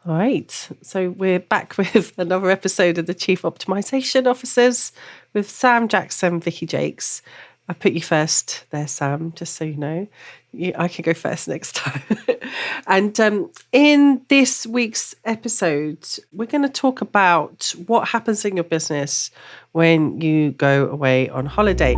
All right. So we're back with another episode of the Chief Optimisation Officers with Sam Jackson, Vicky Jakes. I put you first there, Sam, just so you know. I can go first next time. And in this week's episode, we're going to talk about what happens in your business when you go away on holiday.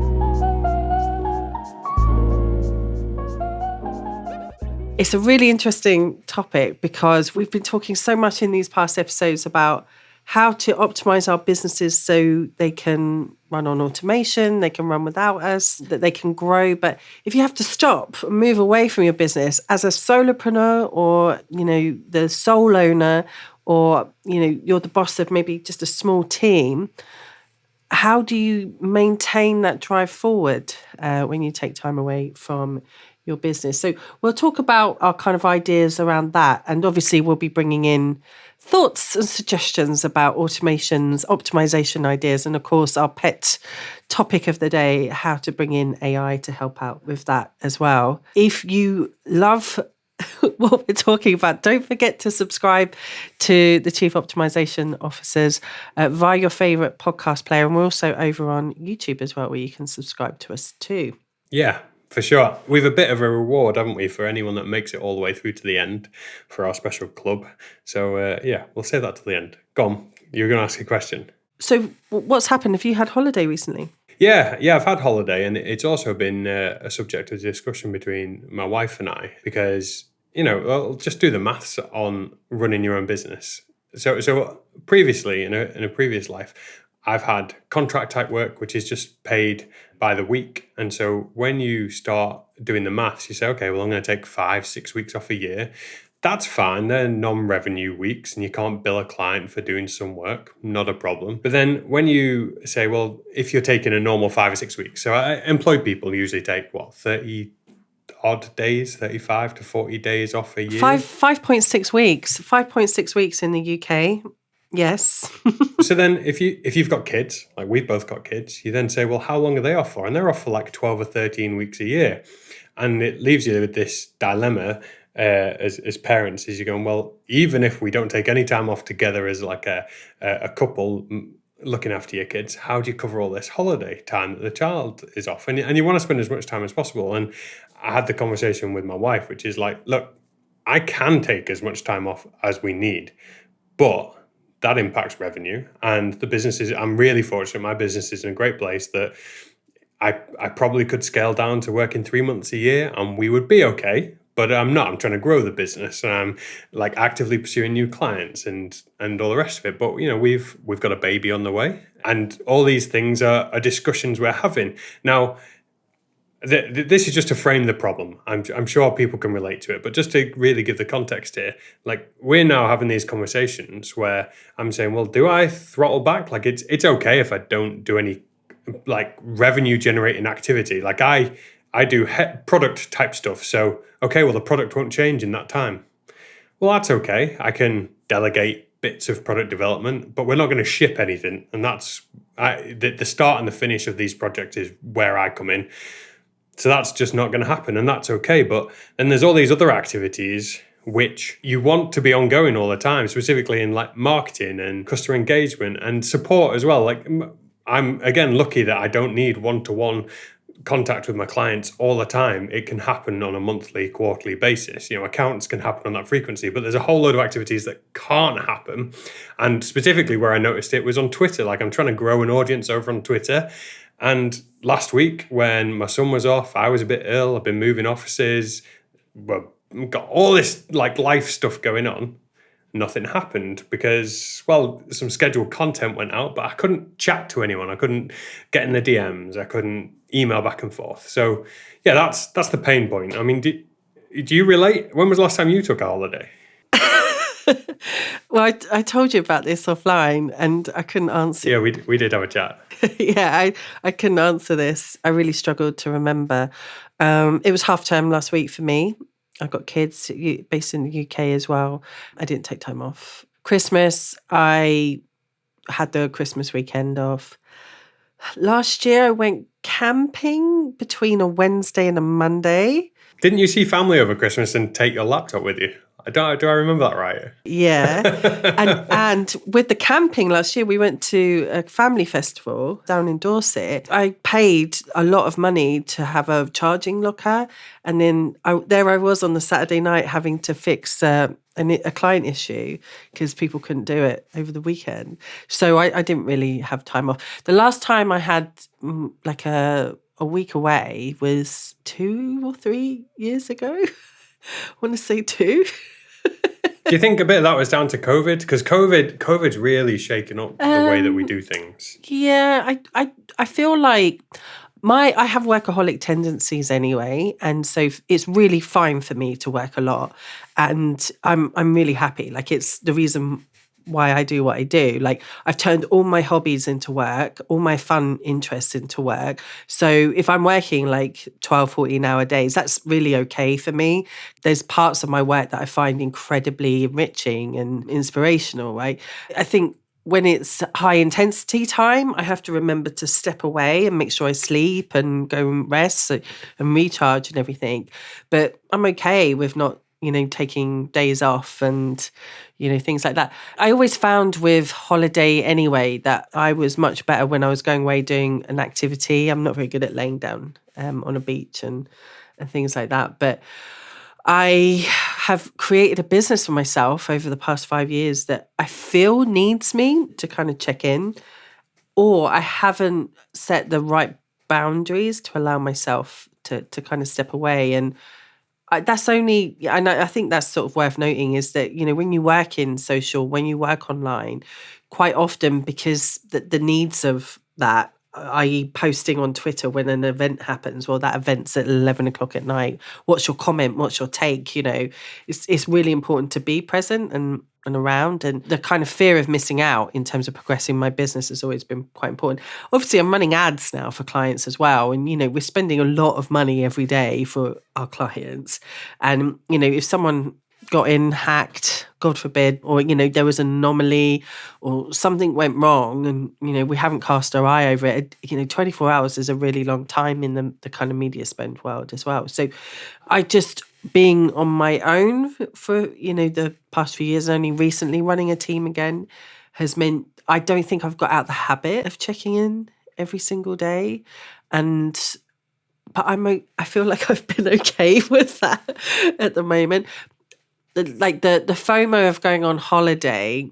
It's a really interesting topic because we've been talking so much in these past episodes about how to optimize our businesses so they can run on automation, they can run without us, that they can grow. But if you have to stop and move away from your business as a solopreneur or, the sole owner or, you're the boss of maybe just a small team, how do you maintain that drive forward when you take time away from your business? So we'll talk about our kind of ideas around that. And obviously we'll be bringing in thoughts and suggestions about automations, optimization ideas, and of course our pet topic of the day, how to bring in AI to help out with that as well. If you love what we're talking about, don't forget to subscribe to the Chief Optimisation Officers via your favourite podcast player. And we're also over on YouTube as well, where you can subscribe to us too. Yeah, for sure. We've a bit of a reward, haven't we, for anyone that makes it all the way through to the end for our special club. So, we'll save that to the end. Go on, you were going to ask a question. So what's happened? Have you had holiday recently? Yeah, I've had holiday, and it's also been a subject of discussion between my wife and I because, I'll just do the maths on running your own business. So previously, in a previous life, I've had contract type work, which is just paid by the week. And so when you start doing the maths, you say, okay, well, I'm going to take 5-6 weeks off a year. That's fine. They're non-revenue weeks and you can't bill a client for doing some work. Not a problem. But then when you say, well, if you're taking a normal 5 or 6 weeks, so employed people usually take 30 odd days, 35 to 40 days off a year. 5.6 weeks. 5.6 weeks in the UK. Yes. So then if you've got kids, like we've both got kids, you then say, well, how long are they off for? And they're off for like 12 or 13 weeks a year. And it leaves you with this dilemma as parents, is you're going, well, even if we don't take any time off together as like a couple looking after your kids, how do you cover all this holiday time that the child is off? And you want to spend as much time as possible. And I had the conversation with my wife, which is like, look, I can take as much time off as we need, but that impacts revenue. And the businesses, I'm really fortunate, my business is in a great place that I probably could scale down to working 3 months a year and we would be okay. But I'm not. I'm trying to grow the business and I'm like actively pursuing new clients and all the rest of it. But, we've got a baby on the way and all these things are discussions we're having. Now, this is just to frame the problem. I'm sure people can relate to it, but just to really give the context here, like we're now having these conversations where I'm saying, well, do I throttle back? Like it's okay if I don't do any like revenue generating activity. Like I do product type stuff. So, okay, well, the product won't change in that time. Well, that's okay. I can delegate bits of product development, but we're not going to ship anything. And that's the start and the finish of these projects is where I come in. So that's just not going to happen, and that's okay. But then there's all these other activities which you want to be ongoing all the time, specifically in like marketing and customer engagement and support as well. Like I'm, again, lucky that I don't need one-to-one contact with my clients all the time. It can happen on a monthly, quarterly basis. Accounts can happen on that frequency, but there's a whole load of activities that can't happen. And specifically where I noticed it was on Twitter. Like I'm trying to grow an audience over on Twitter. And last week when my son was off, I was a bit ill. I've been moving offices, got all this like life stuff going on. Nothing happened because, well, some scheduled content went out, but I couldn't chat to anyone. I couldn't get in the DMs. I couldn't email back and forth. So yeah, that's the pain point. I mean, do you relate? When was the last time you took a holiday? Well, I told you about this offline and I couldn't answer. Yeah, we did have a chat. Yeah, I couldn't answer this. I really struggled to remember. It was half term last week for me. I've got kids based in the UK as well. I didn't take time off. Christmas, I had the Christmas weekend off. Last year, I went camping between a Wednesday and a Monday. Didn't you see family over Christmas and take your laptop with you? Do I remember that right? Yeah. And with the camping last year, we went to a family festival down in Dorset. I paid a lot of money to have a charging locker. And then there I was on the Saturday night having to fix a client issue because people couldn't do it over the weekend. So I didn't really have time off. The last time I had like a week away was 2 or 3 years ago. I want to say 2. Do you think a bit of that was down to COVID? Because COVID's really shaken up the way that we do things. Yeah, I feel like I have workaholic tendencies anyway, and so it's really fine for me to work a lot, and I'm really happy. Like it's the reason why I do what I do. Like I've turned all my hobbies into work, all my fun interests into work. So if I'm working like 12, 14-hour days, that's really okay for me. There's parts of my work that I find incredibly enriching and inspirational, right? I think when it's high intensity time, I have to remember to step away and make sure I sleep and go and rest and recharge and everything. But I'm okay with not, taking days off and, things like that. I always found with holiday anyway that I was much better when I was going away doing an activity. I'm not very good at laying down on a beach and things like that. But I have created a business for myself over the past 5 years that I feel needs me to kind of check in, or I haven't set the right boundaries to allow myself to kind of step away. And that's only, and I think that's sort of worth noting is that, when you work in social, when you work online, quite often because the needs of that, i.e. posting on Twitter when an event happens, well, that event's at 11 o'clock at night. What's your comment? What's your take? It's really important to be present and around. And the kind of fear of missing out in terms of progressing my business has always been quite important. Obviously, I'm running ads now for clients as well. And, we're spending a lot of money every day for our clients. And, if someone got hacked, God forbid, or, there was an anomaly or something went wrong and, we haven't cast our eye over it, 24 hours is a really long time in the kind of media spend world as well. So I just, being on my own for, the past few years, only recently running a team again, has meant I don't think I've got out the habit of checking in every single day. But I feel like I've been okay with that at the moment. The FOMO of going on holiday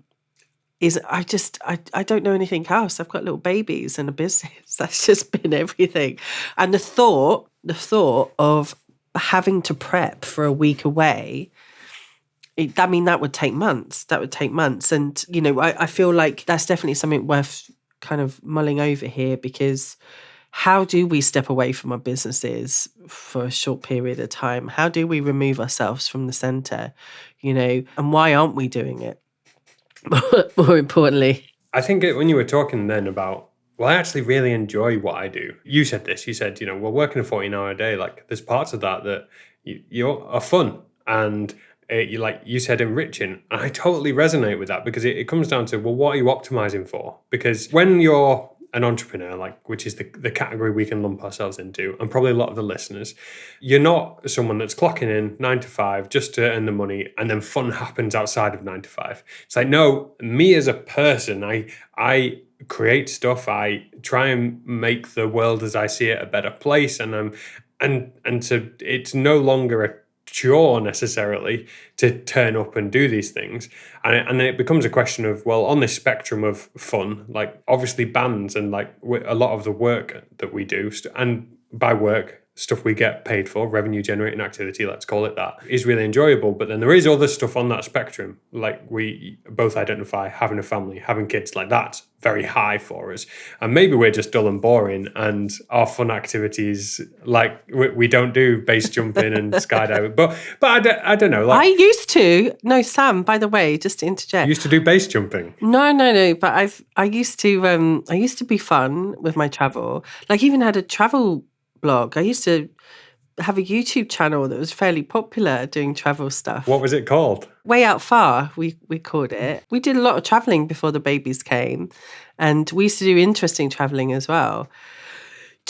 is I don't know anything else. I've got little babies and a business. That's just been everything. And the thought of having to prep for a week away, that would take months. And, I feel like that's definitely something worth kind of mulling over here, because how do we step away from our businesses for a short period of time? How do we remove ourselves from the center, and why aren't we doing it? More importantly. I think when you were talking then about, well, I actually really enjoy what I do. You said this, you said, we're working a 14-hour day. Like there's parts of that you are fun and you said enriching. And I totally resonate with that, because it comes down to, well, what are you optimizing for? Because when you're an entrepreneur, which is the category we can lump ourselves into, and probably a lot of the listeners, you're not someone that's clocking in 9 to 5 just to earn the money and then fun happens outside of 9 to 5. It's like, no, me as a person, I create stuff, I try and make the world as I see it a better place, and so it's no longer a chore necessarily to turn up and do these things, and it becomes a question of, well, on this spectrum of fun, like obviously bands and like a lot of the work that we do, and by work, stuff we get paid for, revenue generating activity, let's call it that, is really enjoyable. But then there is other stuff on that spectrum, like we both identify having a family, having kids, like that's very high for us. And maybe we're just dull and boring, and our fun activities, like we don't do base jumping and skydiving. But I don't know. Like, I used to. No, Sam, by the way, just to interject. You used to do base jumping? No. But I used to be fun with my travel. Like even had a travel blog. I used to have a YouTube channel that was fairly popular doing travel stuff. What was it called? Way Out Far, we called it. We did a lot of traveling before the babies came, and we used to do interesting traveling as well.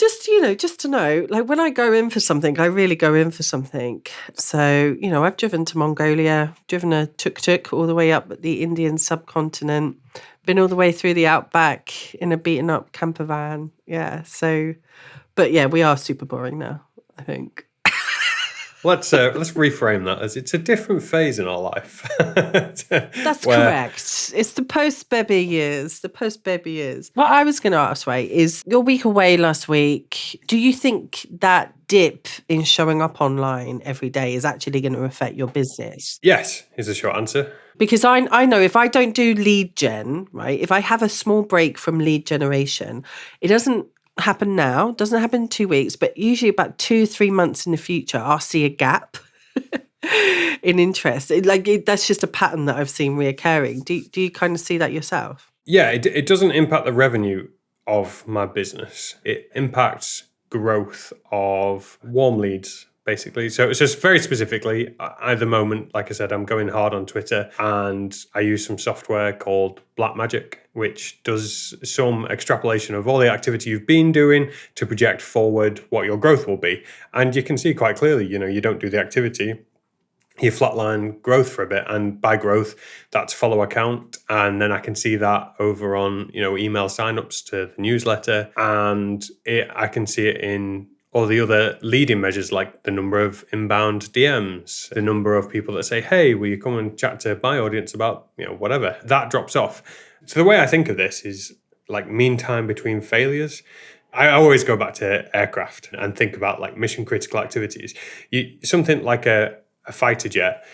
just to know, like when I go in for something, I really go in for something. So, I've driven to Mongolia, driven a tuk-tuk all the way up the Indian subcontinent, been all the way through the outback in a beaten up camper van. Yeah. So, but yeah, we are super boring now, I think. Let's reframe that as it's a different phase in our life. That's correct. It's the post-baby years. What I was going to ask, right, is your week away last week, do you think that dip in showing up online every day is actually going to affect your business? Yes, is the short answer. Because I know if I don't do lead gen, right, if I have a small break from lead generation, it doesn't happen now, doesn't happen in 2 weeks, but usually about 2-3 months in the future, I'll see a gap in interest. That's just a pattern that I've seen reoccurring. Do you kind of see that yourself? Yeah, it doesn't impact the revenue of my business. It impacts growth of warm leads, basically. So it's just very specifically, at the moment, like I said, I'm going hard on Twitter and I use some software called Blackmagic, which does some extrapolation of all the activity you've been doing to project forward what your growth will be. And you can see quite clearly, you don't do the activity, you flatline growth for a bit, and by growth, that's follow account, and then I can see that over on email signups to the newsletter, and I can see it in all the other leading measures like the number of inbound DMs, the number of people that say, "Hey, will you come and chat to my audience about whatever?" That drops off. So the way I think of this is like mean time between failures. I always go back to aircraft and think about like mission critical activities. Something like a fighter jet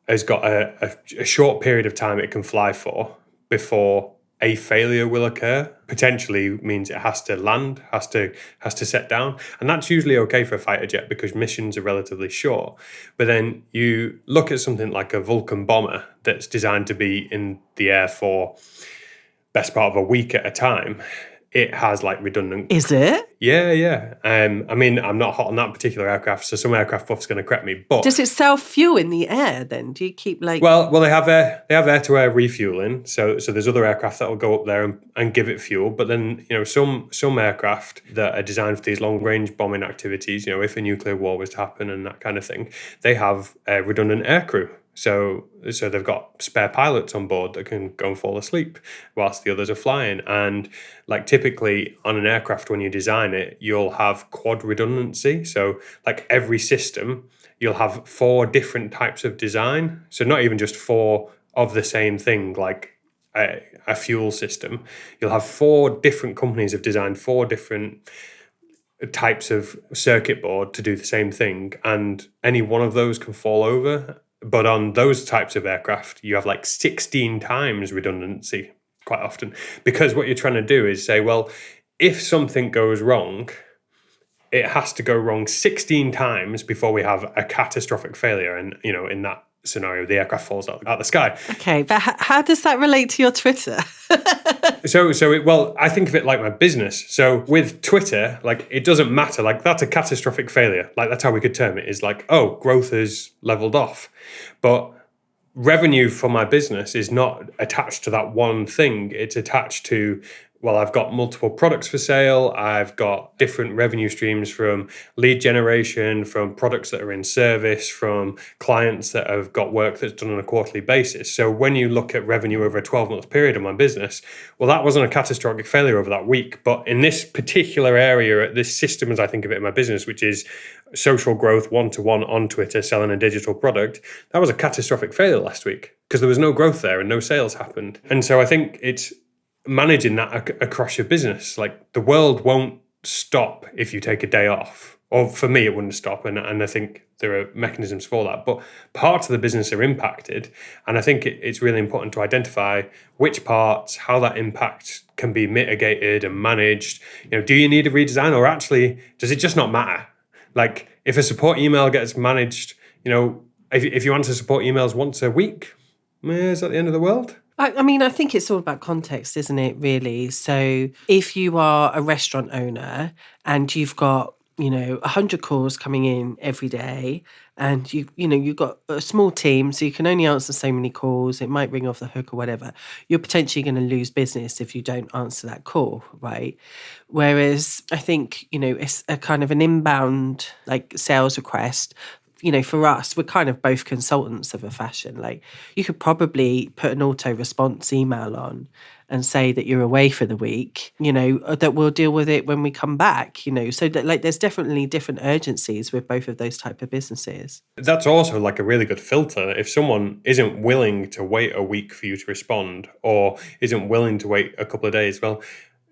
has got a short period of time it can fly for before a failure will occur. Potentially means it has to land, has to set down. And that's usually okay for a fighter jet because missions are relatively short. But then you look at something like a Vulcan bomber that's designed to be in the air for best part of a week at a time. It has like redundant. Is it? Yeah. I mean, I'm not hot on that particular aircraft, so some aircraft buff's going to correct me. But does it sell fuel in the air then? Do you keep like? Well, they have air-to-air refueling. So there's other aircraft that will go up there and give it fuel. But then some aircraft that are designed for these long-range bombing activities, if a nuclear war was to happen and that kind of thing, they have a redundant aircrew. So they've got spare pilots on board that can go and fall asleep whilst the others are flying. And like typically on an aircraft, when you design it, you'll have quad redundancy. So like every system, you'll have 4 different types of design. So not even just 4 of the same thing, like a fuel system. You'll have 4 different companies have designed 4 different types of circuit board to do the same thing. And any one of those can fall over. But on those types of aircraft, you have like 16 times redundancy quite often. Because what you're trying to do is say, well, if something goes wrong, it has to go wrong 16 times before we have a catastrophic failure. And, in that scenario, the aircraft falls out the sky. Okay, but how does that relate to your Twitter? Well, I think of it like my business. So with Twitter, like it doesn't matter. Like that's a catastrophic failure. Like that's how we could term it, is like, oh, growth has leveled off. But revenue for my business is not attached to that one thing. It's attached to, well, I've got multiple products for sale. I've got different revenue streams from lead generation, from products that are in service, from clients that have got work that's done on a quarterly basis. So when you look at revenue over a 12-month period of my business, well, that wasn't a catastrophic failure over that week. But in this particular area, this system, as I think of it in my business, which is social growth, one-to-one on Twitter, selling a digital product, that was a catastrophic failure last week because there was no growth there and no sales happened. And so I think it's managing that across your business. Like the world won't stop if you take a day off, or for me it wouldn't stop, and I think there are mechanisms for that, but parts of the business are impacted, and I think it's really important to identify which parts, how that impact can be mitigated and managed. Do you need a redesign, or actually does it just not matter? Like if a support email gets managed, if you answer support emails once a week, is that the end of the world? I mean, I think it's all about context, isn't it, really? So if you are a restaurant owner and you've got 100 calls coming in every day, and you've got a small team, so you can only answer so many calls. It might ring off the hook or whatever. You're potentially going to lose business if you don't answer that call, right? Whereas I think, it's a kind of an inbound like sales request. For us, we're kind of both consultants of a fashion. Like, you could probably put an auto response email on and say that you're away for the week, that we'll deal with it when we come back, so that like there's definitely different urgencies with both of those type of businesses. That's also like a really good filter. If someone isn't willing to wait a week for you to respond, or isn't willing to wait a couple of days, well,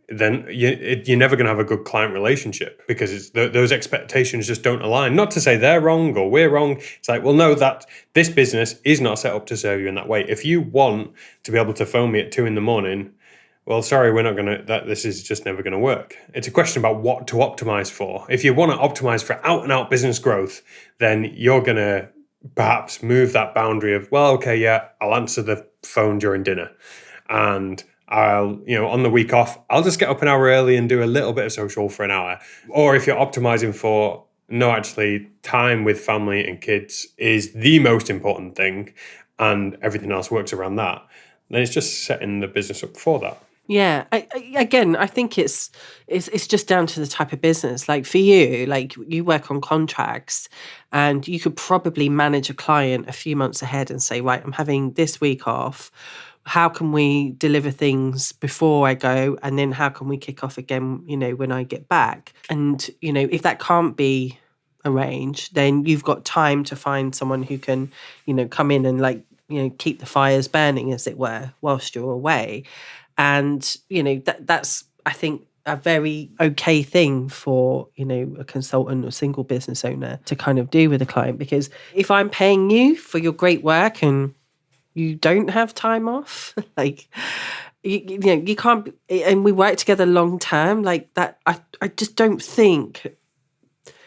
then you're never going to have a good client relationship, because those expectations just don't align. Not to say they're wrong or we're wrong. It's like, well, no, that this business is not set up to serve you in that way. If you want to be able to phone me at 2 a.m, well, sorry, we're not going to, this is just never going to work. It's a question about what to optimize for. If you want to optimize for out and out business growth, then you're going to perhaps move that boundary of, well, okay, yeah, I'll answer the phone during dinner. And I'll, on the week off, I'll just get up an hour early and do a little bit of social for an hour. Or if you're optimizing for, no, actually, time with family and kids is the most important thing, and everything else works around that, then it's just setting the business up for that. Yeah, I think it's just down to the type of business. Like for you, like you work on contracts, and you could probably manage a client a few months ahead and say, right, I'm having this week off. How can we deliver things before I go? And then how can we kick off again, when I get back? And, if that can't be arranged, then you've got time to find someone who can, come in and like, keep the fires burning, as it were, whilst you're away. And, that's, I think, a very okay thing for, a consultant or single business owner to kind of do with a client. Because if I'm paying you for your great work and you don't have time off, like, you can't, and we work together long term, like that. I just don't think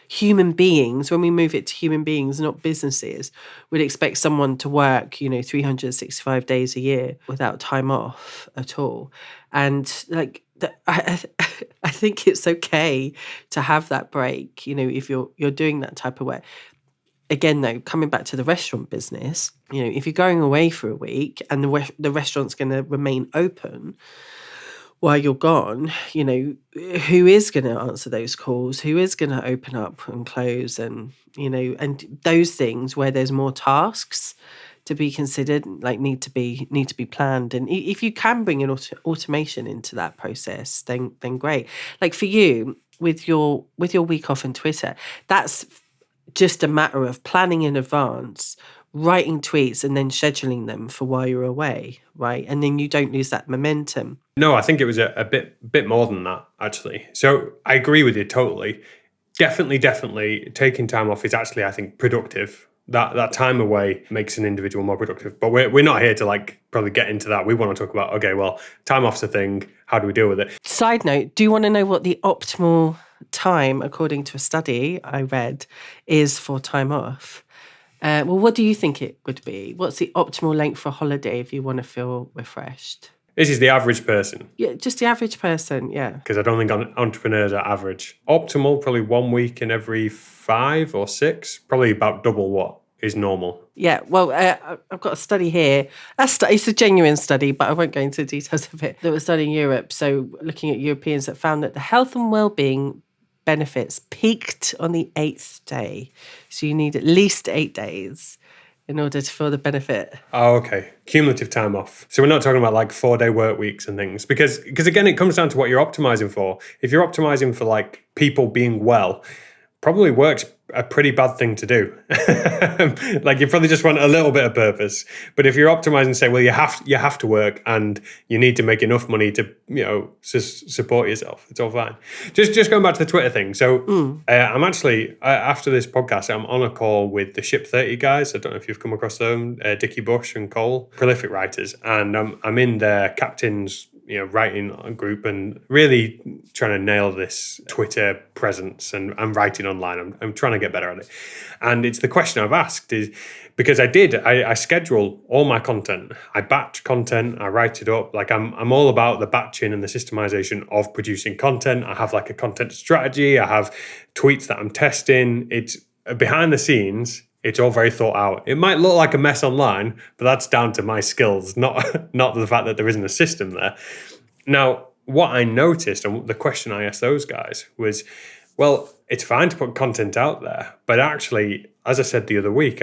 human beings, when we move it to human beings, not businesses, would expect someone to work, 365 days a year without time off at all. And like, I think it's okay to have that break, if you're doing that type of work. Again, though, coming back to the restaurant business, if you're going away for a week and the restaurant's going to remain open while you're gone, who is going to answer those calls? Who is going to open up and close? And, and those things where there's more tasks to be considered, like need to be planned. And if you can bring an automation into that process, then great. Like for you, with your week off on Twitter, that's just a matter of planning in advance, writing tweets and then scheduling them for while you're away, right? And then you don't lose that momentum. No, I think it was a bit more than that, actually. So I agree with you totally. Definitely taking time off is actually, I think, productive. That time away makes an individual more productive. But we're not here to like probably get into that. We want to talk about, okay, well, time off's a thing. How do we deal with it? Side note, do you want to know what the optimal time, according to a study I read, is for time off? Well, what do you think it would be? What's the optimal length for a holiday if you want to feel refreshed? This is the average person. Yeah, just the average person, yeah. Because I don't think entrepreneurs are average. Optimal, probably 1 week in every 5 or 6. Probably about double what is normal. Yeah, well, I've got a study here. It's a genuine study, but I won't go into the details of it. There was a study in Europe, so looking at Europeans, that found that the health and well-being benefits peaked on the 8th day. So you need at least 8 days in order to feel the benefit. Oh, okay. Cumulative time off. So we're not talking about like 4-day work weeks and things, because again, it comes down to what you're optimizing for. If you're optimizing for like people being well, probably work's a pretty bad thing to do. Like you probably just want a little bit of purpose. But if you're optimizing and say, well, you have to work and you need to make enough money to, support yourself, it's all fine. Just going back to the Twitter thing. So I'm actually, after this podcast, I'm on a call with the Ship 30 guys. I don't know if you've come across them, Dickie Bush and Cole, prolific writers. And I'm in their captain's writing group and really trying to nail this Twitter presence and writing online. I'm trying to get better at it. And it's the question I've asked is because I schedule all my content. I batch content, I write it up. Like I'm all about the batching and the systemization of producing content. I have like a content strategy. I have tweets that I'm testing. It's behind the scenes. It's all very thought out. It might look like a mess online, but that's down to my skills, not the fact that there isn't a system there. Now, what I noticed and the question I asked those guys was, well, it's fine to put content out there, but actually, as I said the other week,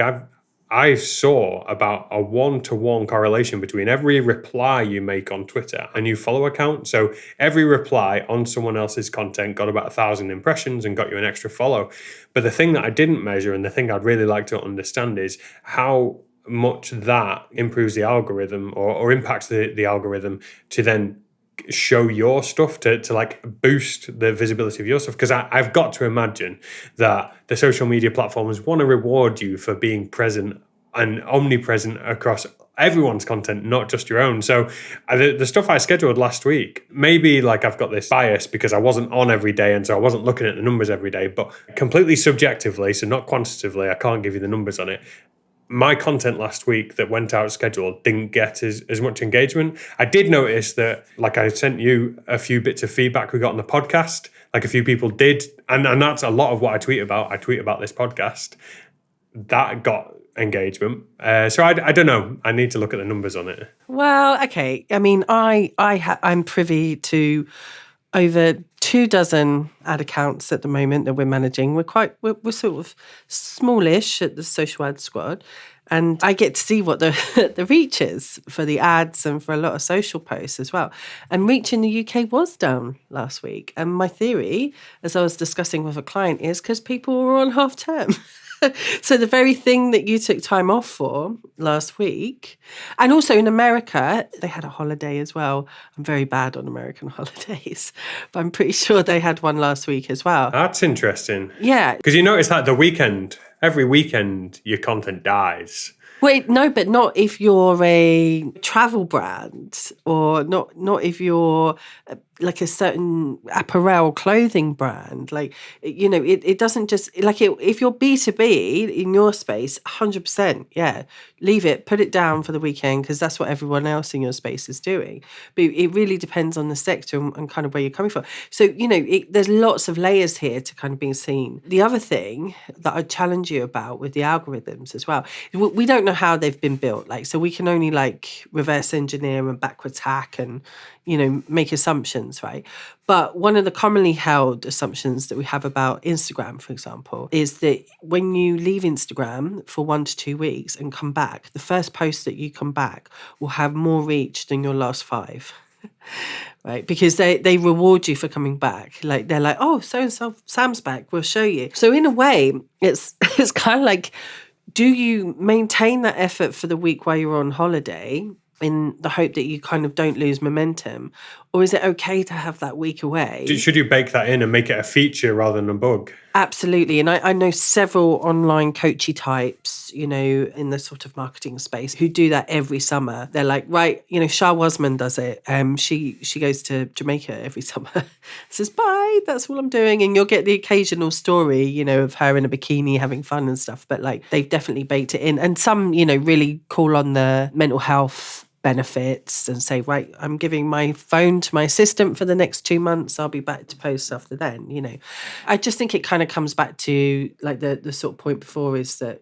I saw about a 1-to-1 correlation between every reply you make on Twitter and you follow account. So every reply on someone else's content got about 1,000 impressions and got you an extra follow. But the thing that I didn't measure and the thing I'd really like to understand is how much that improves the algorithm or impacts the algorithm to then show your stuff to like boost the visibility of your stuff. Because I've got to imagine that the social media platforms want to reward you for being present and omnipresent across everyone's content, not just your own. So the stuff I scheduled last week, maybe like I've got this bias because I wasn't on every day and so I wasn't looking at the numbers every day, but completely subjectively, so not quantitatively, I can't give you the numbers on it. My content last week that went out scheduled didn't get as much engagement. I did notice that, like I sent you a few bits of feedback we got on the podcast, like a few people did, and that's a lot of what I tweet about. I tweet about this podcast. That got engagement. So I don't know. I need to look at the numbers on it. Well, okay. I mean, I'm privy to over 24 ad accounts at the moment that we're managing. We're sort of smallish at the Social Ad Squad, and I get to see what the reach is for the ads and for a lot of social posts as well. And reach in the UK was down last week. And my theory, as I was discussing with a client, is because people were on half term. So the very thing that you took time off for last week, and also in America, they had a holiday as well. I'm very bad on American holidays, but I'm pretty sure they had one last week as well. That's interesting. Yeah. Because you notice that every weekend, your content dies. Wait, no, but not if you're a travel brand or not if you're like a certain apparel clothing brand. Like, it doesn't just like if you're B2B in your space, 100%, yeah, leave it, put it down for the weekend because that's what everyone else in your space is doing. But it really depends on the sector and kind of where you're coming from. So, there's lots of layers here to kind of being seen. The other thing that I'd challenge you about with the algorithms as well, we don't know how they've been built. Like, so we can only like reverse engineer and backwards hack and, make assumptions, right? But one of the commonly held assumptions that we have about Instagram, for example, is that when you leave Instagram for 1 to 2 weeks and come back, the first post that you come back will have more reach than your last 5. Right, because they reward you for coming back. Like they're like, oh, so Sam's back, we'll show you. So in a way, it's kind of like, do you maintain that effort for the week while you're on holiday in the hope that you kind of don't lose momentum? Or is it okay to have that week away? Should you bake that in and make it a feature rather than a bug? Absolutely. And I know several online coachy types, in the sort of marketing space who do that every summer. They're like, right, Shah Wasman does it. She goes to Jamaica every summer. Says, bye, that's all I'm doing. And you'll get the occasional story, of her in a bikini having fun and stuff. But like they've definitely baked it in. And some, really call on the mental health benefits and say, right, I'm giving my phone to my assistant for the next 2 months. I'll be back to post after then, I just think it kind of comes back to like the sort of point before is that,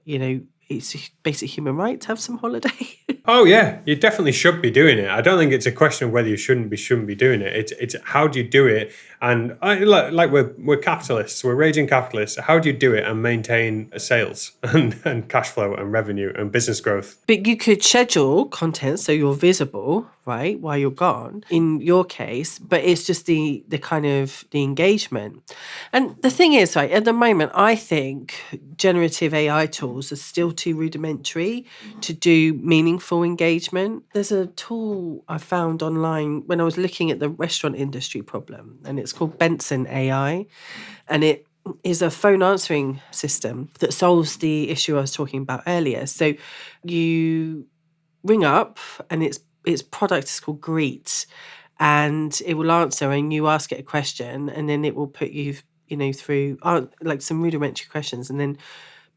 it's a basic human right to have some holiday. Oh yeah, you definitely should be doing it. I don't think it's a question of whether you shouldn't be doing it. It's how do you do it? And we're capitalists, we're raging capitalists. How do you do it and maintain sales and cash flow and revenue and business growth? But you could schedule content so you're visible, right, while you're gone in your case, but it's just the kind of the engagement. And the thing is, right, at the moment, I think generative AI tools are still too rudimentary to do meaningful engagement. There's a tool I found online when I was looking at the restaurant industry problem, and it's called Benson AI, and it is a phone answering system that solves the issue I was talking about earlier. So you ring up and its product is called Greet, and it will answer, and you ask it a question, and then it will put you, through like some rudimentary questions, and then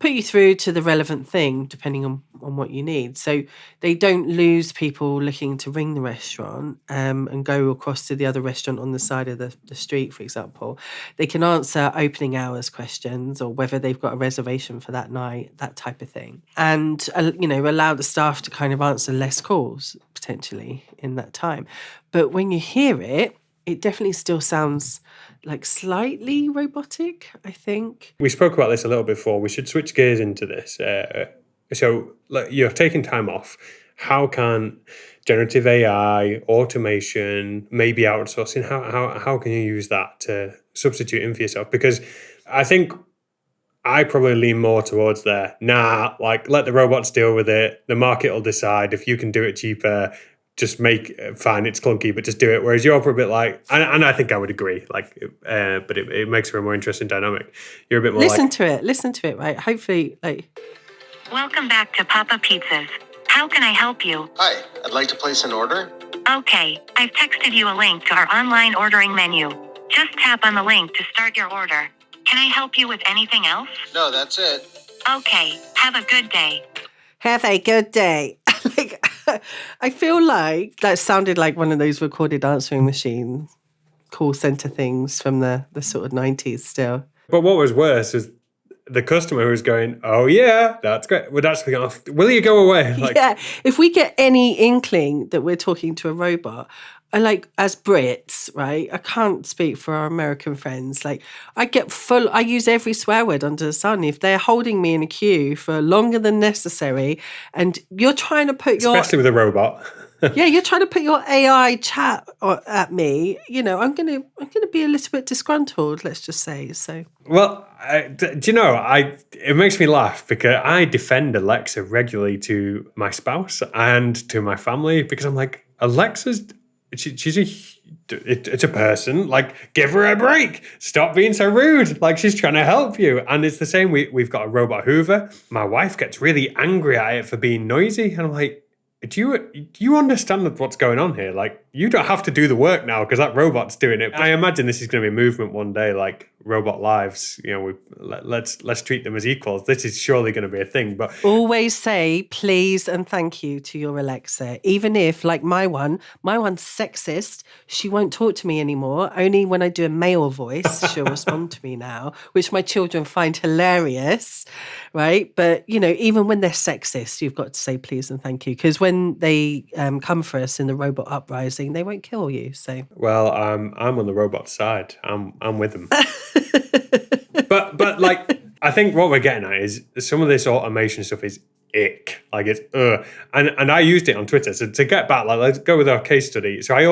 put you through to the relevant thing depending on what you need. So they don't lose people looking to ring the restaurant and go across to the other restaurant on the side of the street, for example. They can answer opening hours questions or whether they've got a reservation for that night, that type of thing. And, allow the staff to kind of answer less calls potentially in that time. But when you hear it, it definitely still sounds like slightly robotic, I think. We spoke about this a little before. We should switch gears into this. So you're taking time off. How can generative AI, automation, maybe outsourcing, how can you use that to substitute in for yourself? Because I think I probably lean more towards let the robots deal with it. The market will decide. If you can do it cheaper, just fine, it's clunky, but just do it. Whereas you're a bit like, and I think I would agree, but it makes for a more interesting dynamic. You're a bit more listen to it, right? Hopefully, Welcome back to Papa Pizzas. How can I help you? Hi, I'd like to place an order. Okay, I've texted you a link to our online ordering menu. Just tap on the link to start your order. Can I help you with anything else? No, that's it. Okay, have a good day. Have a good day. I feel like that sounded like one of those recorded answering machine call center things from the sort of 90s still. But what was worse is the customer who was going, oh yeah, that's great, would actually go, will you go away? Yeah, if we get any inkling that we're talking to a robot, as Brits, right, I can't speak for our American friends. I use every swear word under the sun. If they're holding me in a queue for longer than necessary, and you're trying to put especially with a robot. Yeah, you're trying to put your AI chat at me, I'm gonna be a little bit disgruntled, let's just say. So, well, do you know, it makes me laugh because I defend Alexa regularly to my spouse and to my family because I'm like, Alexa's. It's a person. Give her a break. Stop being so rude. She's trying to help you. And it's the same. We've got a robot Hoover. My wife gets really angry at it for being noisy, and I'm like, do you understand what's going on here? You don't have to do the work now because that robot's doing it. I imagine this is going to be a movement one day, robot lives. Let's treat them as equals. This is surely going to be a thing. But always say please and thank you to your Alexa, even if, like my one's sexist. She won't talk to me anymore. Only when I do a male voice, she'll respond to me now, which my children find hilarious, right? But even when they're sexist, you've got to say please and thank you, because when they come for us in the robot uprising, they won't kill you. So, well, I'm on the robot side. I'm with them. but I think what we're getting at is some of this automation stuff is ick. It's and I used it on Twitter. So to get back, let's go with our case study. So I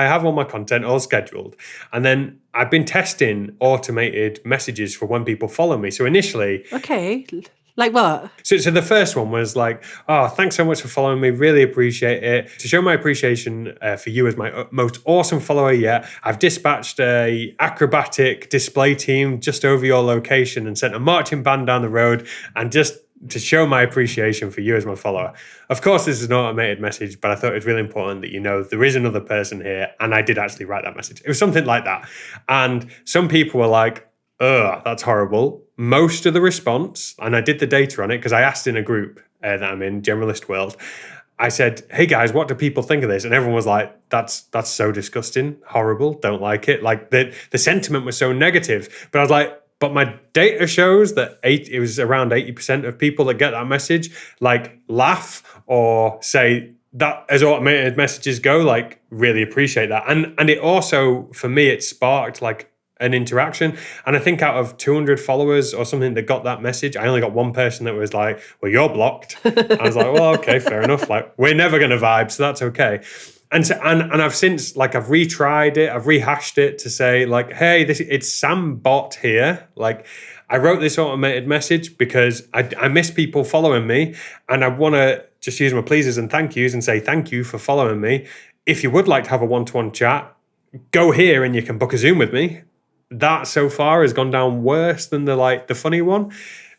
have all my content all scheduled, and then I've been testing automated messages for when people follow me. So initially, okay. Like what? So the first one was oh, thanks so much for following me. Really appreciate it. To show my appreciation for you as my most awesome follower yet, I've dispatched a acrobatic display team just over your location and sent a marching band down the road, and just to show my appreciation for you as my follower. Of course, this is an automated message, but I thought it was really important that there is another person here, and I did actually write that message. It was something like that. And some people were like, ugh, that's horrible. Most of the response, and I did the data on it because I asked in a group that I'm in, Generalist World, I said, hey guys, what do people think of this? And everyone was like, that's so disgusting, horrible, don't like it. The sentiment was so negative. But I was like, but my data shows that it was around 80% of people that get that message, laugh or say that as automated messages go, really appreciate that. And it also, for me, it sparked an interaction. And I think out of 200 followers or something that got that message, I only got one person that was like, well, you're blocked. I was like, well, okay, fair enough. We're never going to vibe, so that's okay. And so, and I've since, I've retried it, I've rehashed it to say, hey, it's Sam Bot here. I wrote this automated message because I miss people following me, and I want to just use my pleases and thank yous and say thank you for following me. If you would like to have a one-to-one chat, go here and you can book a Zoom with me. That so far has gone down worse than the funny one.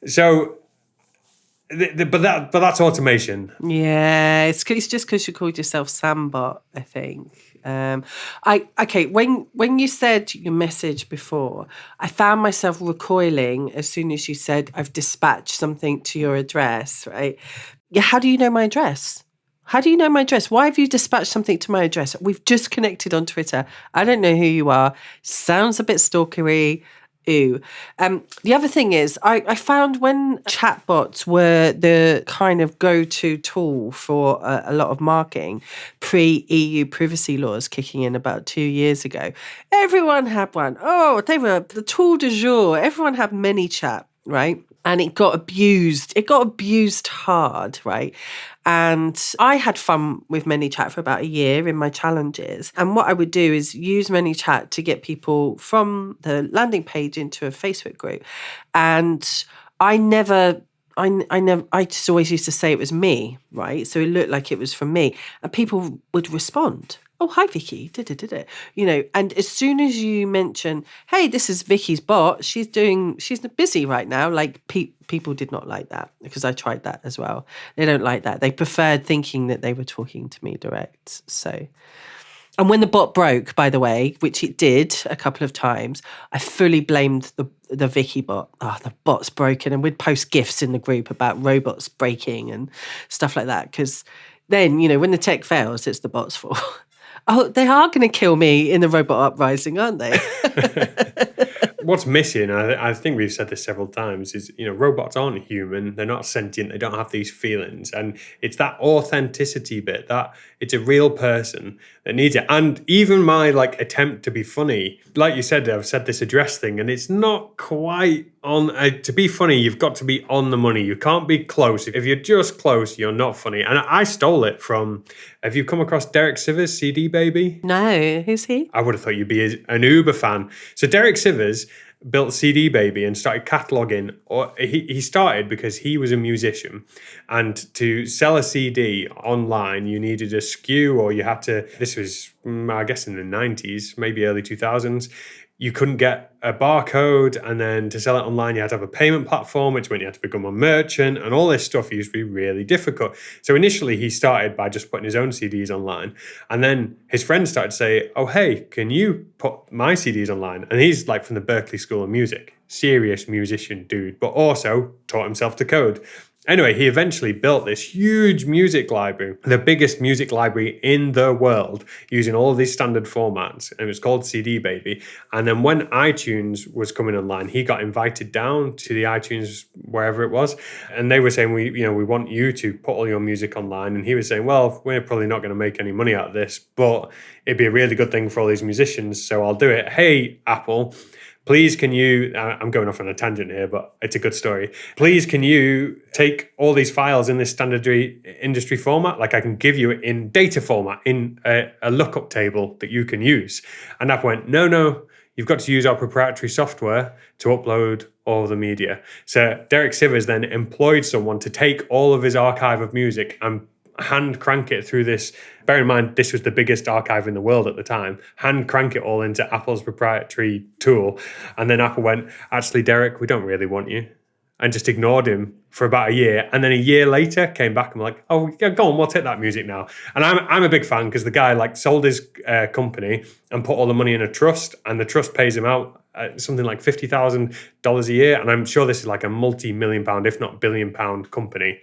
So But that's automation. Yeah, it's just because you called yourself Sambot, I think. When you said your message before, I found myself recoiling as soon as you said I've dispatched something to your address, right? Yeah, how do you know my address? How do you know my address? Why have you dispatched something to my address? We've just connected on Twitter. I don't know who you are. Sounds a bit stalkery. Ooh. The other thing is, I found when chatbots were the kind of go-to tool for a lot of marketing, pre-EU privacy laws kicking in about 2 years ago, everyone had one. Oh, they were the tool du jour. Everyone had ManyChat, right? And it got abused. It got abused hard, right? And I had fun with ManyChat for about a year in my challenges. And what I would do is use ManyChat to get people from the landing page into a Facebook group. And I just always used to say it was me, right? So it looked like it was from me. And people would respond. Oh, hi, Vicky. And as soon as you mention, hey, this is Vicky's bot, she's busy right now. Like people did not like that because I tried that as well. They don't like that. They preferred thinking that they were talking to me direct. So, and when the bot broke, by the way, which it did a couple of times, I fully blamed the Vicky bot. Oh, the bot's broken. And we'd post GIFs in the group about robots breaking and stuff like that. Because then, when the tech fails, it's the bot's fault. Oh, they are going to kill me in the robot uprising, aren't they? What's missing, I think we've said this several times, is, robots aren't human. They're not sentient. They don't have these feelings. And it's that authenticity bit, that it's a real person that needs it. And even my attempt to be funny, like you said, I've said this address thing, and it's not quite on. To be funny, you've got to be on the money. You can't be close. If you're just close, you're not funny. And I stole it from, have you come across Derek Sivers, CD Baby? No, who's he? I would have thought you'd be an Uber fan. So Derek Sivers built CD Baby and started cataloging. Or he started because he was a musician, and to sell a CD online, you needed a SKU, or you had to. This was, I guess, in the 90s, maybe early 2000s. You couldn't get a barcode, and then to sell it online, you had to have a payment platform, which meant you had to become a merchant, and all this stuff used to be really difficult. So initially, he started by just putting his own CDs online, and then his friends started to say, "Oh, hey, can you put my CDs online?" And he's from the Berklee School of Music, serious musician dude, but also taught himself to code. Anyway, he eventually built this huge music library, the biggest music library in the world, using all of these standard formats. And it was called CD Baby. And then when iTunes was coming online, he got invited down to the iTunes, wherever it was. And they were saying, we want you to put all your music online. And he was saying, well, we're probably not going to make any money out of this, but it'd be a really good thing for all these musicians. So I'll do it. Hey, Apple, please, can you, I'm going off on a tangent here, but it's a good story. Please, can you take all these files in this standard industry format? I can give you it in data format, in a lookup table that you can use. And Apple went, no, you've got to use our proprietary software to upload all the media. So Derek Sivers then employed someone to take all of his archive of music and hand crank it through this. Bear in mind, this was the biggest archive in the world at the time. Hand crank it all into Apple's proprietary tool. And then Apple went, actually, Derek, we don't really want you. And just ignored him for about a year. And then a year later came back and were like, oh, yeah, go on, we'll take that music now. And I'm a big fan because the guy sold his company and put all the money in a trust, and the trust pays him out something like $50,000 a year. And I'm sure this is a multi-million pound, if not billion-pound company.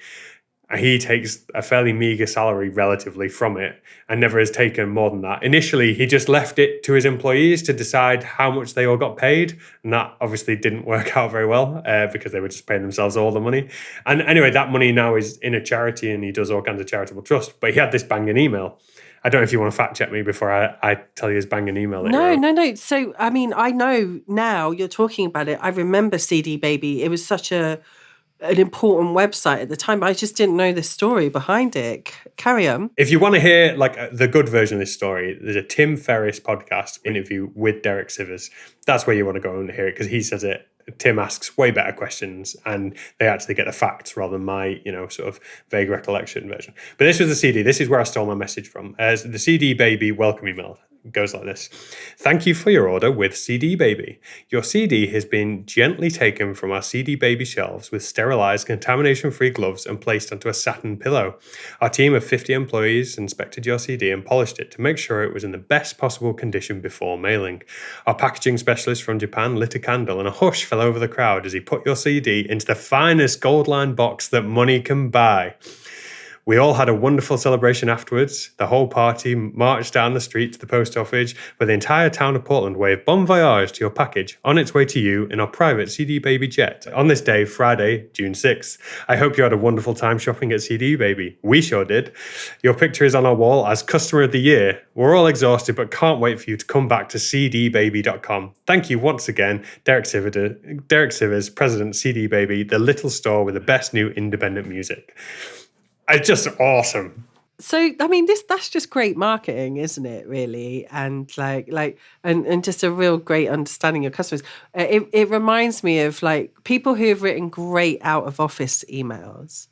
He takes a fairly meager salary relatively from it and never has taken more than that. Initially, he just left it to his employees to decide how much they all got paid. And that obviously didn't work out very well because they were just paying themselves all the money. And anyway, that money now is in a charity and he does all kinds of charitable trust. But he had this banging email. I don't know if you want to fact check me before I tell you his banging email. No. So, I mean, I know now you're talking about it. I remember CD Baby. It was such an important website at the time. I just didn't know the story behind it. Carry on. If you want to hear the good version of this story, there's a Tim Ferriss podcast interview with Derek Sivers. That's where you want to go and hear it because he says it. Tim asks way better questions and they actually get the facts rather than my, sort of vague recollection version. But this was the CD. This is where I stole my message from. The CD Baby welcome email. It goes like this. Thank you for your order with CD Baby. Your CD has been gently taken from our CD Baby shelves with sterilized, contamination-free gloves and placed onto a satin pillow. Our team of 50 employees inspected your CD and polished it to make sure it was in the best possible condition before mailing. Our packaging specialist from Japan lit a candle and a hush fell over the crowd as he put your CD into the finest gold-lined box that money can buy. We all had a wonderful celebration afterwards. The whole party marched down the street to the post office, where the entire town of Portland waved bon voyage to your package on its way to you in our private CD Baby jet on this day, Friday, June 6th. I hope you had a wonderful time shopping at CD Baby. We sure did. Your picture is on our wall as Customer of the Year. We're all exhausted, but can't wait for you to come back to cdbaby.com. Thank you once again, Derek Sivers, President CD Baby, the little store with the best new independent music. It's just awesome. So I mean, that's just great marketing, isn't it? Really, and and just a real great understanding of customers. It reminds me of like people who have written great out of office emails,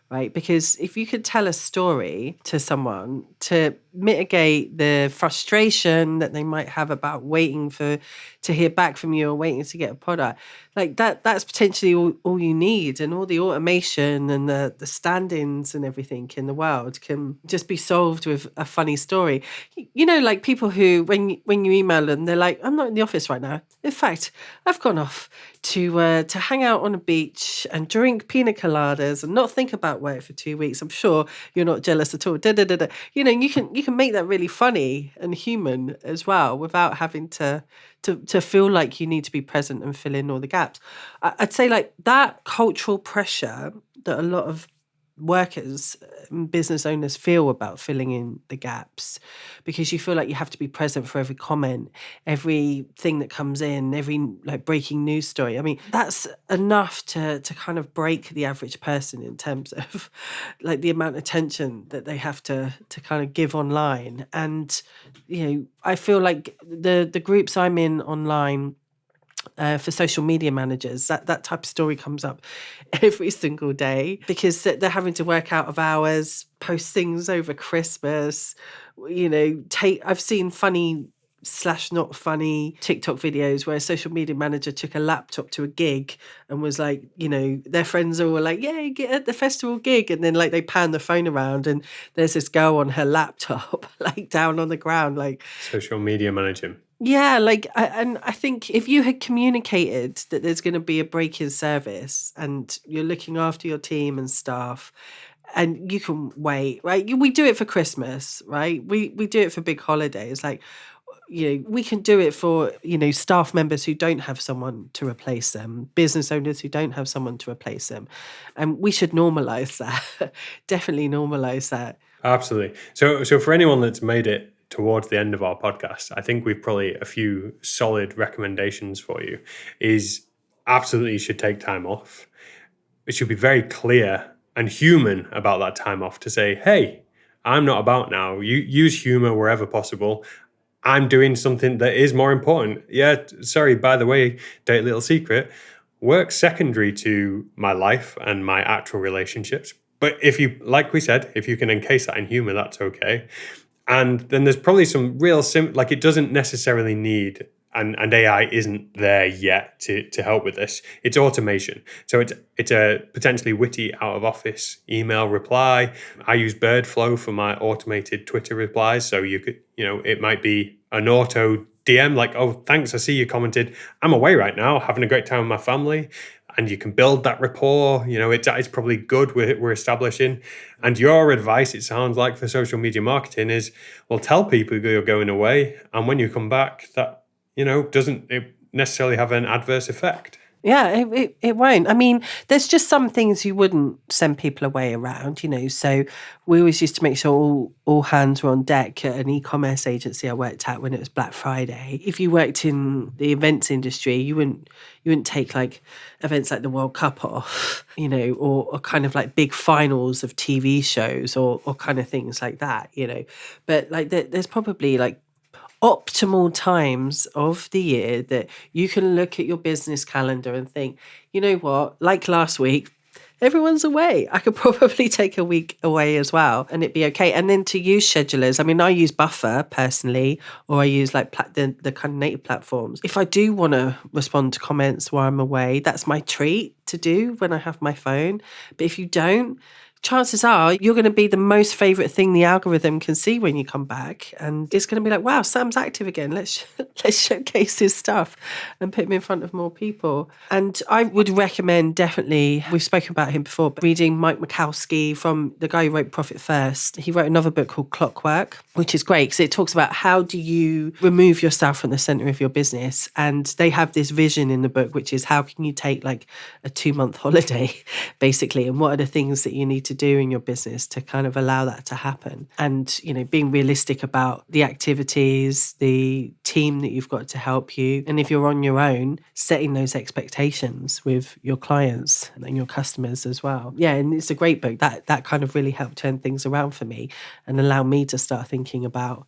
right? Because if you could tell a story to someone to mitigate the frustration that they might have about waiting to hear back from you or waiting to get a product, like that's potentially all you need, and all the automation and the stand-ins and everything in the world can just be solved with a funny story. You know, like people who when you email them, they're like, I'm not in the office right now. In fact, I've gone off to hang out on a beach and drink pina coladas and not think about work for 2 weeks. I'm sure you're not jealous at all. You know, you can make that really funny and human as well without having to feel like you need to be present and fill in all the gaps. I'd say like that cultural pressure that a lot of workers and business owners feel about filling in the gaps, because you feel like you have to be present for every comment, everything that comes in, every like breaking news story. I mean, that's enough to kind of break the average person in terms of like the amount of attention that they have to kind of give online. And you know, I feel like the groups I'm in online for social media managers, that type of story comes up every single day, because they're having to work out of hours, post things over Christmas. You know, I've seen funny / not funny TikTok videos where a social media manager took a laptop to a gig and was like, you know, their friends all were like, yeah, get at the festival gig, and then like they pan the phone around and there's this girl on her laptop like down on the ground, like Social media managing. yeah, like, and I think if you had communicated that there's going to be a break in service and you're looking after your team and staff, and you can wait, right? We do it for Christmas, right? We do it for big holidays. Like, you know, we can do it for, you know, staff members who don't have someone to replace them, business owners who don't have someone to replace them. And we should normalize that. Definitely normalize that. Absolutely. So for anyone that's made it towards the end of our podcast, I think we've probably a few solid recommendations for you. Is absolutely you should take time off. It should be very clear and human about that time off to say, hey, I'm not about now. You use humor wherever possible. I'm doing something that is more important. Yeah, sorry, by the way, dirty little secret, work's secondary to my life and my actual relationships. But if you, like we said, if you can encase that in humor, that's okay. And then there's probably some real like it doesn't necessarily need, and AI isn't there yet to help with this. It's automation. So it's a potentially witty out of office email reply. I use Birdflow for my automated Twitter replies. So you could, you know, it might be an auto DM like, oh, thanks, I see you commented. I'm away right now, having a great time with my family. And you can build that rapport. You know, it's probably good we're establishing. And your advice, it sounds like, for social media marketing is, well, tell people you're going away. And when you come back, that, you know, doesn't necessarily have an adverse effect. Yeah, it won't. I mean, there's just some things you wouldn't send people away around, you know. So we always used to make sure all hands were on deck at an e-commerce agency I worked at when it was Black Friday. If you worked in the events industry, you wouldn't take like events like the World Cup off, you know, or kind of like big finals of TV shows or kind of things like that, you know. But like there's probably like optimal times of the year that you can look at your business calendar and think, you know what, like last week, Everyone's away. I could probably take a week away as well and it'd be okay. And then to use schedulers, I mean, I use Buffer personally, or I use like the kind of native platforms. If I do want to respond to comments while I'm away, that's my treat to do when I have my phone. But if you don't, chances are you're going to be the most favorite thing the algorithm can see when you come back, and it's going to be like, wow, Sam's active again, let's showcase his stuff and put him in front of more people. And I would recommend, definitely, we've spoken about him before, but reading Mike Mikowski, from the guy who wrote Profit First. He wrote another book called Clockwork, which is great because it talks about how do you remove yourself from the center of your business. And they have this vision in the book, which is how can you take like a 2-month holiday basically, and what are the things that you need to do in your business to kind of allow that to happen. And, you know, being realistic about the activities, the team that you've got to help you. And if you're on your own, setting those expectations with your clients and your customers as well. Yeah, and it's a great book. That kind of really helped turn things around for me and allow me to start thinking about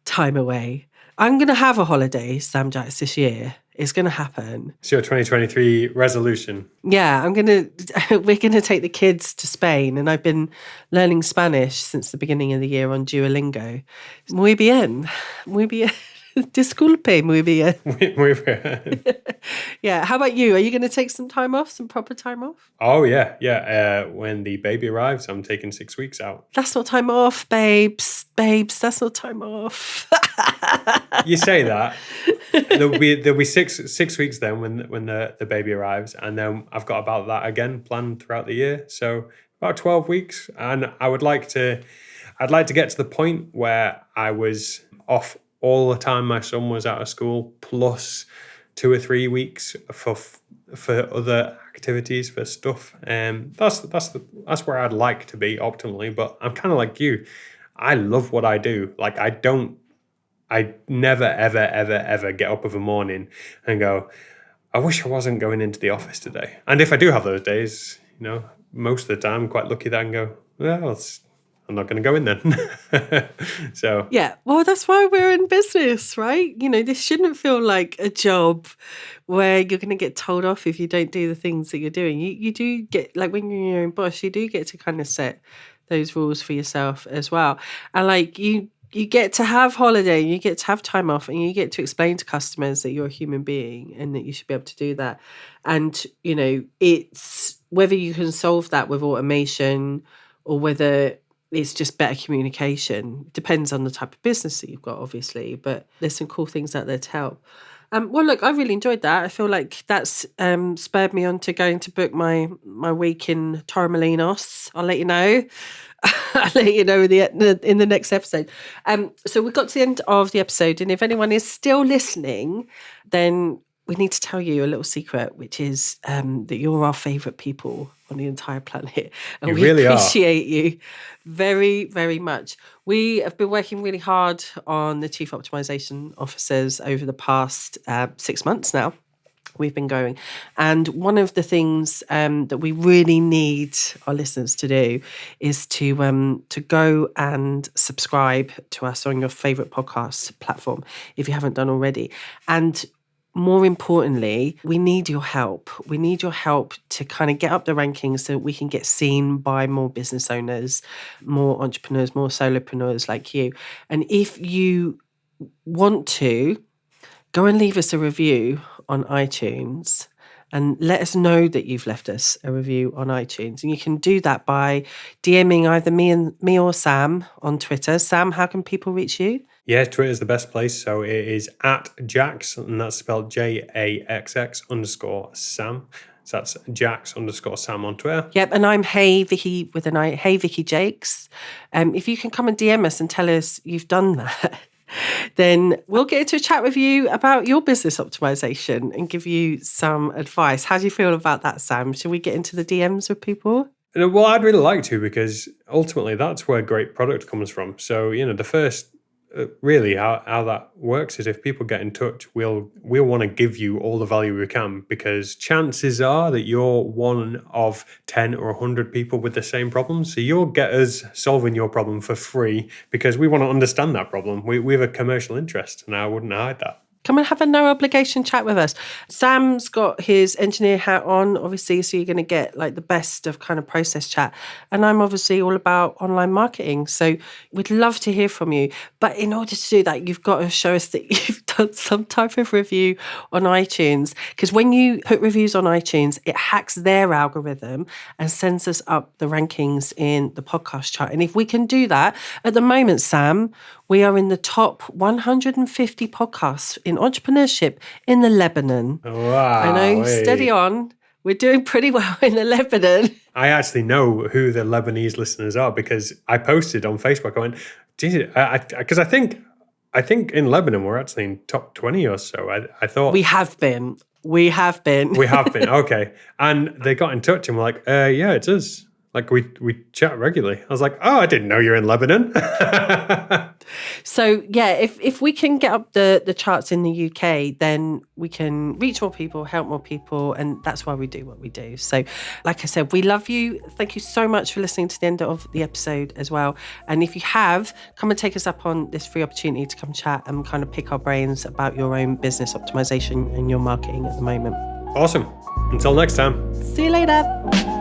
time away. I'm going to have a holiday, Sam Jacks, this year. It's going to happen. It's your 2023 resolution. Yeah, we're going to take the kids to Spain, and I've been learning Spanish since the beginning of the year on Duolingo. Muy bien. Disculpe, muy bien. Muy bien. Yeah, how about you? Are you going to take some time off, some proper time off? Oh, yeah. When the baby arrives, I'm taking 6 weeks out. That's not time off, babes. Babes, that's not time off. You say that. There'll be six weeks then when the baby arrives, and then I've got about that again planned throughout the year. So about 12 weeks, and I'd like to get to the point where I was off all the time my son was out of school, plus 2 or 3 weeks for other activities, for stuff. That's where I'd like to be optimally. But I'm kind of like you. I love what I do. Like I never, ever, ever, ever get up of a morning and go, I wish I wasn't going into the office today. And if I do have those days, you know, most of the time I'm quite lucky that I can go, well, I'm not going to go in then. So yeah, well, that's why we're in business, right? You know, this shouldn't feel like a job where you're going to get told off if you don't do the things that you're doing. You do get, like when you're your own boss, you do get to kind of set those rules for yourself as well. And like you get to have holiday, you get to have time off, and you get to explain to customers that you're a human being and that you should be able to do that. And, you know, it's whether you can solve that with automation or whether it's just better communication. Depends on the type of business that you've got, obviously, but there's some cool things out there to help. Well, look, I really enjoyed that. I feel like that's spurred me on to going to book my week in Torremolinos. I'll let you know. I'll let you know in the next episode. So we got to the end of the episode, and if anyone is still listening, then we need to tell you a little secret, which is that you're our favourite people on the entire planet. And you we really appreciate you very, very much. We have been working really hard on the Chief Optimisation Officers over the past 6 months now. We've been going. And one of the things that we really need our listeners to do is to go and subscribe to us on your favourite podcast platform if you haven't done already. And more importantly, we need your help. We need your help to kind of get up the rankings so that we can get seen by more business owners, more entrepreneurs, more solopreneurs like you. And if you want to, go and leave us a review on iTunes and let us know that you've left us a review on iTunes. And you can do that by DMing either me or Sam on Twitter. Sam, how can people reach you? Yeah, Twitter is the best place. So it is @Jax, and that's spelled JAXX_Sam. So that's Jax_Sam on Twitter. Yep, and I'm Hey Vicky with an I. Hey Vicky Jakes. If you can come and DM us and tell us you've done that, then we'll get into a chat with you about your business optimization and give you some advice. How do you feel about that, Sam? Should we get into the DMs with people? Well, I'd really like to, because ultimately that's where great product comes from. So, you know, the first really how that works is if people get in touch, we'll want to give you all the value we can, because chances are that you're one of 10 or 100 people with the same problem. So you'll get us solving your problem for free because we want to understand that problem. We have a commercial interest, and I wouldn't hide that. come and have a no obligation chat with us. Sam's got his engineer hat on, obviously, so you're going to get like the best of kind of process chat. And I'm obviously all about online marketing. So we'd love to hear from you. But in order to do that, you've got to show us that you've done some type of review on iTunes. Because when you put reviews on iTunes, it hacks their algorithm and sends us up the rankings in the podcast chart. And if we can do that, at the moment, Sam, we are in the top 150 podcasts in entrepreneurship in the Lebanon. Wow. I know, steady on. We're doing pretty well in the Lebanon. I actually know who the Lebanese listeners are because I posted on Facebook. I went, geez, because I think in Lebanon we're actually in top 20 or so. I thought we have been. We have been. Okay. And they got in touch and were like, yeah, it's us. Like we chat regularly. I was like, oh, I didn't know you're in Lebanon. So yeah, if we can get up the charts in the UK, then we can reach more people, help more people, and that's why we do what we do. So like I said, we love you. Thank you so much for listening to the end of the episode as well. And if you have, come and take us up on this free opportunity to come chat and kind of pick our brains about your own business optimization and your marketing at the moment. Awesome. Until next time. See you later.